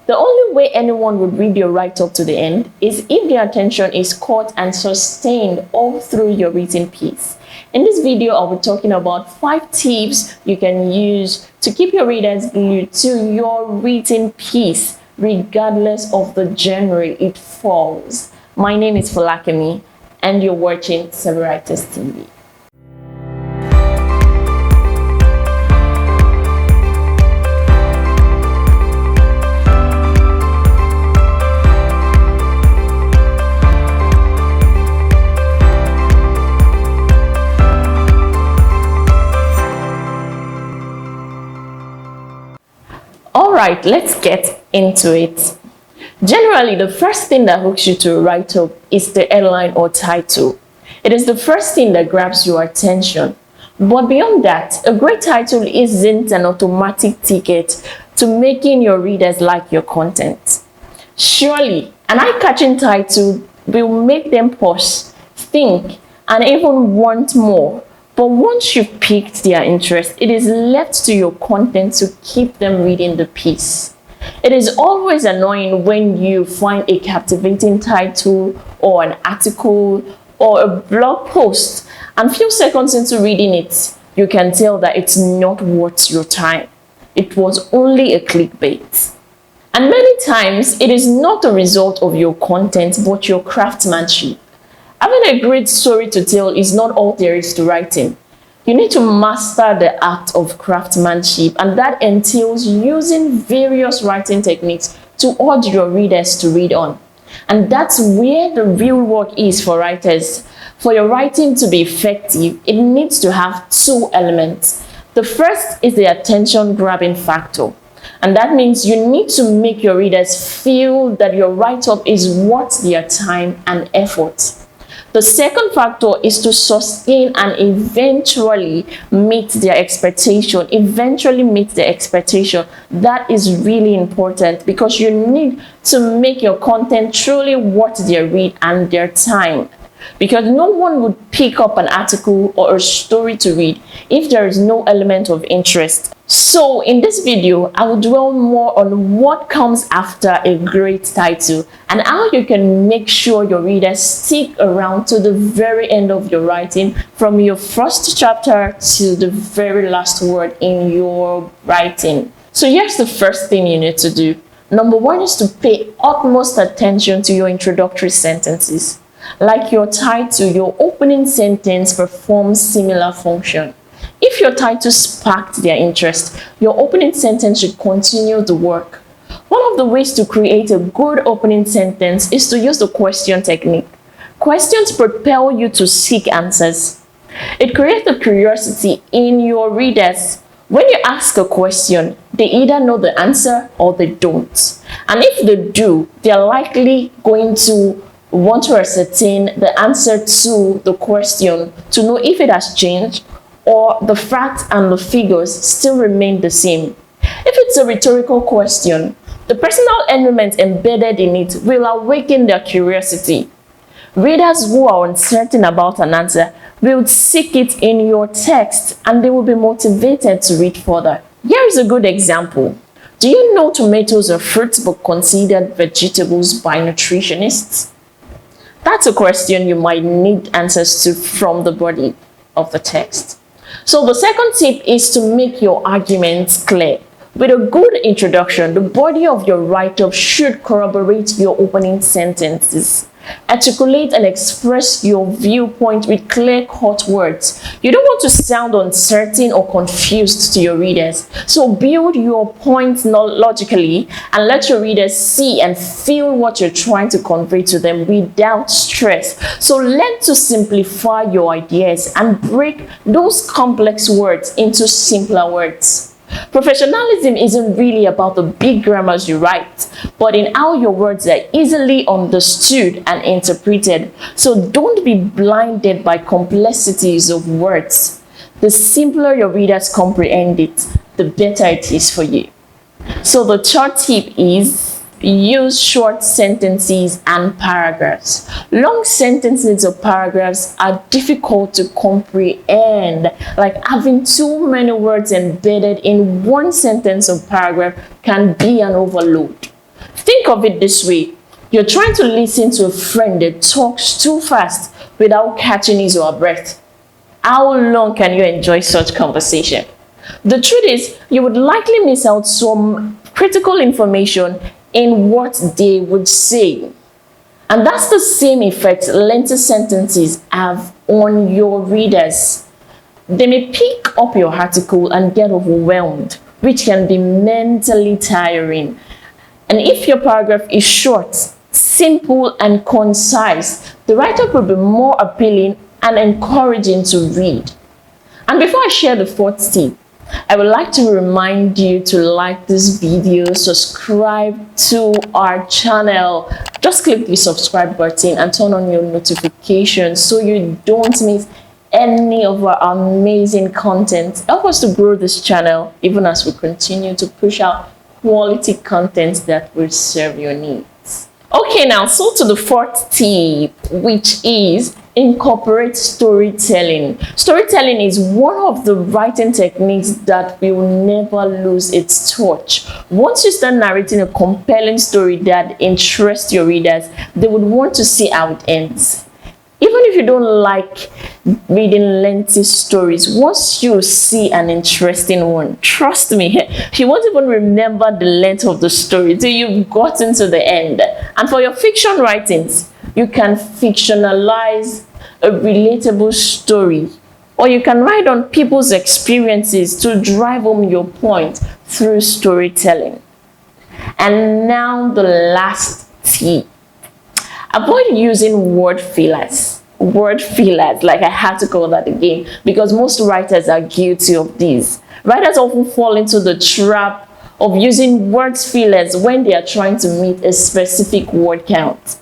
The only way anyone would read your write-up to the end is if their attention is caught and sustained all through your written piece. In this video, I'll be talking about 5 tips you can use to keep your readers glued to your written piece, regardless of the genre it falls. My name is Folakemi, and you're watching Several Writers TV. Alright, let's get into it. Generally, the first thing that hooks you to a write-up is the headline or title. It is the first thing that grabs your attention. But beyond that, a great title isn't an automatic ticket to making your readers like your content. Surely, an eye-catching title will make them pause, think, and even want more. But once you've piqued their interest, it is left to your content to keep them reading the piece. It is always annoying when you find a captivating title or an article or a blog post, and few seconds into reading it, you can tell that it's not worth your time. It was only a clickbait. And many times, it is not a result of your content, but your craftsmanship. Having a great story to tell is not all there is to writing. You need to master the art of craftsmanship, and that entails using various writing techniques to urge your readers to read on. And that's where the real work is for writers. For your writing to be effective, it needs to have 2 elements. The first is the attention-grabbing factor. And that means you need to make your readers feel that your write-up is worth their time and effort. The second factor is to sustain and eventually meet their expectation. That is really important because you need to make your content truly worth their read and their time. Because no one would pick up an article or a story to read if there is no element of interest. So in this video, I will dwell more on what comes after a great title and how you can make sure your readers stick around to the very end of your writing, from your first chapter to the very last word in your writing. So here's the first thing you need to do. Number 1 is to pay utmost attention to your introductory sentences. Like your title, your opening sentence performs similar function. If your title sparked their interest, your opening sentence should continue the work. One of the ways to create a good opening sentence is to use the question technique. Questions propel you to seek answers. It creates a curiosity in your readers. When you ask a question, they either know the answer or they don't. And if they do, they're likely going to want to ascertain the answer to the question to know if it has changed or the facts and the figures still remain the same. If it's a rhetorical question, the personal element embedded in it will awaken their curiosity. Readers who are uncertain about an answer will seek it in your text and they will be motivated to read further. Here is a good example. Do you know tomatoes are fruits but considered vegetables by nutritionists? That's a question you might need answers to from the body of the text. So the second tip is to make your arguments clear. With a good introduction, the body of your write-up should corroborate your opening sentences. Articulate and express your viewpoint with clear-cut words. You don't want to sound uncertain or confused to your readers. So build your points logically and let your readers see and feel what you're trying to convey to them without stress. So learn to simplify your ideas and break those complex words into simpler words. Professionalism isn't really about the big grammars you write, but in how your words are easily understood and interpreted. So don't be blinded by complexities of words. The simpler your readers comprehend it, the better it is for you. So the third tip is use short sentences and paragraphs. Long sentences or paragraphs are difficult to comprehend, like having too many words embedded in one sentence or paragraph can be an overload. Think of it this way. You're trying to listen to a friend that talks too fast without catching his or her breath. How long can you enjoy such conversation? The truth is, you would likely miss out some critical information in what they would say. And that's the same effect lengthy sentences have on your readers. They may pick up your article and get overwhelmed, which can be mentally tiring. And if your paragraph is short, simple, and concise, the write-up will be more appealing and encouraging to read. And before I share the fourth tip, I would like to remind you to like this video, subscribe to our channel. Just click the subscribe button and turn on your notifications so you don't miss any of our amazing content. Help us to grow this channel even as we continue to push out quality content that will serve your needs. Okay, now so to the fourth tip, which is incorporate storytelling. Storytelling is one of the writing techniques that will never lose its touch. Once you start narrating a compelling story that interests your readers, they would want to see how it ends. Even if you don't like reading lengthy stories, once you see an interesting one, trust me, you won't even remember the length of the story till you've gotten to the end. And for your fiction writings, you can fictionalize a relatable story, or you can write on people's experiences to drive home your point through storytelling. And now the last tip. Avoid using word fillers. Word fillers, like I had to call that again, because most writers are guilty of these. Writers often fall into the trap of using word fillers when they are trying to meet a specific word count.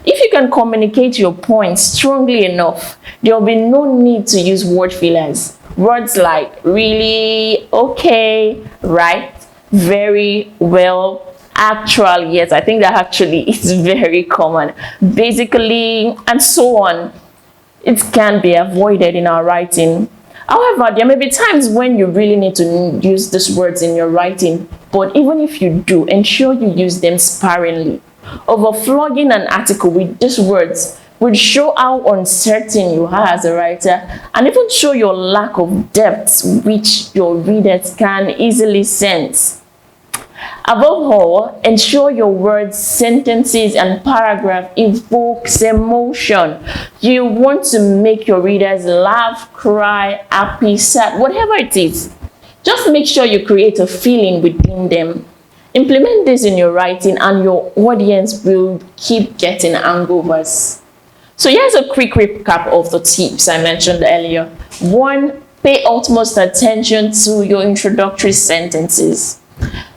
If you can communicate your point strongly enough, there will be no need to use word fillers. Words like really, okay, right, very, well, actually, yes, I think that actually is very common, basically, and so on. It can be avoided in our writing. However, there may be times when you really need to use these words in your writing, but even if you do, ensure you use them sparingly. Overflogging an article with these words would show how uncertain you are as a writer and even show your lack of depth, which your readers can easily sense. Above all, ensure your words, sentences, and paragraph evokes emotion. You want to make your readers laugh, cry, happy, sad, whatever it is. Just make sure you create a feeling within them. Implement this in your writing and your audience will keep getting hangovers. So here's a quick recap of the tips I mentioned earlier. 1. Pay utmost attention to your introductory sentences.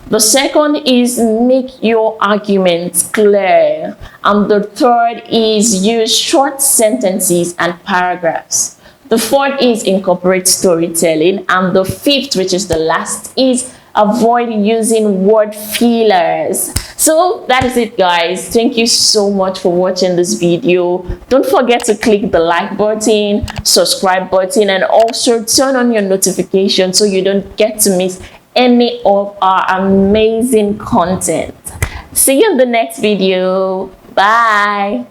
The second is make your arguments clear. And the third is use short sentences and paragraphs. The fourth is incorporate storytelling. And the fifth, which is the last, is avoid using word fillers. So that is it, guys. Thank you so much for watching this video. Don't forget to click the like button, subscribe button, and also turn on your notifications so you don't get to miss any of our amazing content. See you in the next video. Bye.